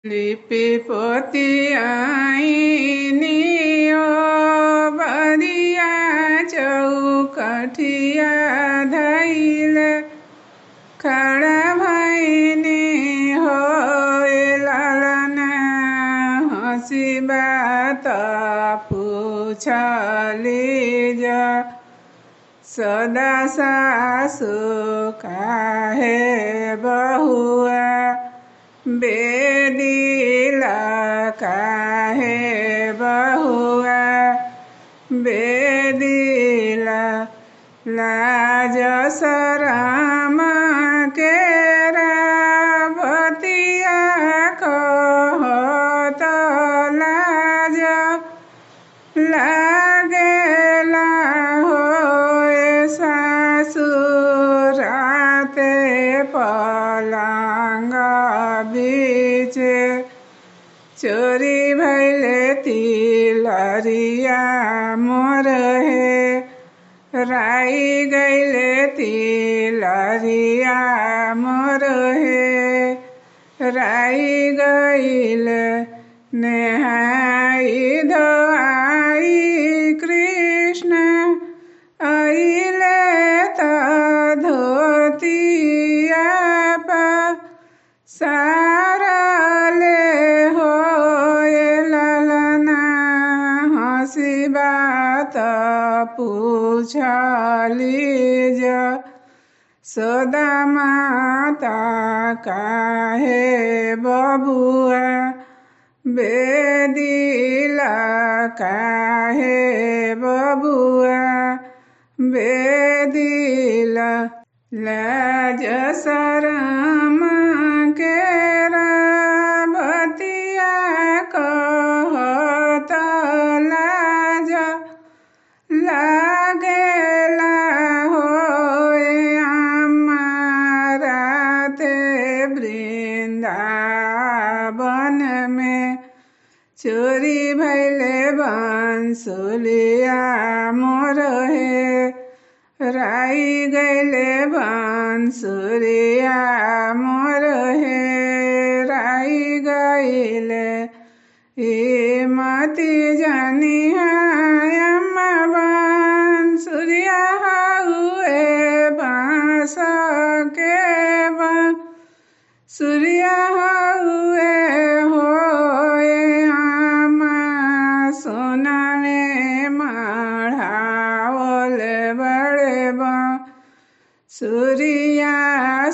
लिपि पोती आइनी ओ बरिया चौकठिया धैल खड़ा भैनी हो ललना हँसी बात पूछली जा सदा सासु काहे बहुआ बेदिला काहे बहुआ बेदिला लाज शरम केरा बतिया कहत लाज लागेला होए सासुराते पलंग बीच चोरी भैले तिलरिया मोर हे राई गैले तिलरिया मोर हे राई गैले नेहाई धोआई कृष्ण अइले त धोतिया पा सारले होए ललना हँसी बात पूछली जा सदा माता काहे बबुआ बेदिला काहे बबुआ बेदिला लाज शरम केरा बतिया कहत लाज लागेला होए अमाराते वृंदावन में चोरी भैले बंसुलिया मोर हे राई गैले बंसुरिया मोर हे राई गैले मति जानी अम्मा बंसुरिया हुए बाँस के बंसुरिया हुए होए अम्मा सोना में मढ़ावल बड़े सूर्या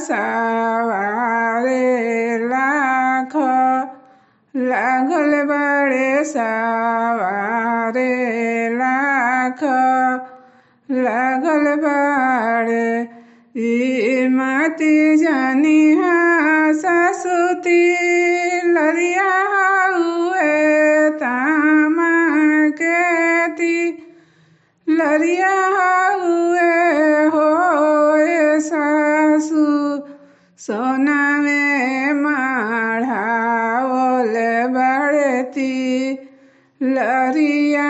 सवारे लाख लागल बड़े सवारे लाख लागल बड़े मति जानी ससुती लरिया हुए तामा केती लरिया हुए होए सासु सोना में मढ़ावल बड़ती लरिया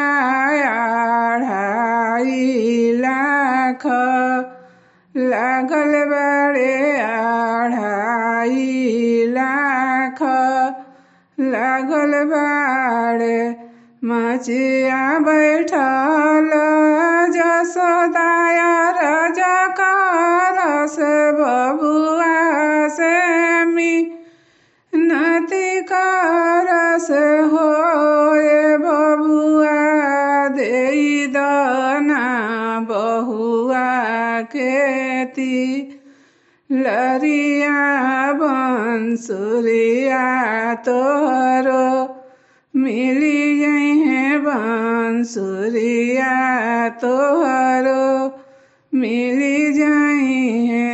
2.5 लाख लागल बड़े 2.5 लाख लागल बड़े मचिया बैठल जसोदाया राजा करस बबुआ से मिनती करस होए बबुआ देई दना बहुआ केती लरिया बंसुरिया तोहरो मिली जइहे बंसुरिया तोहरो मिली जइहे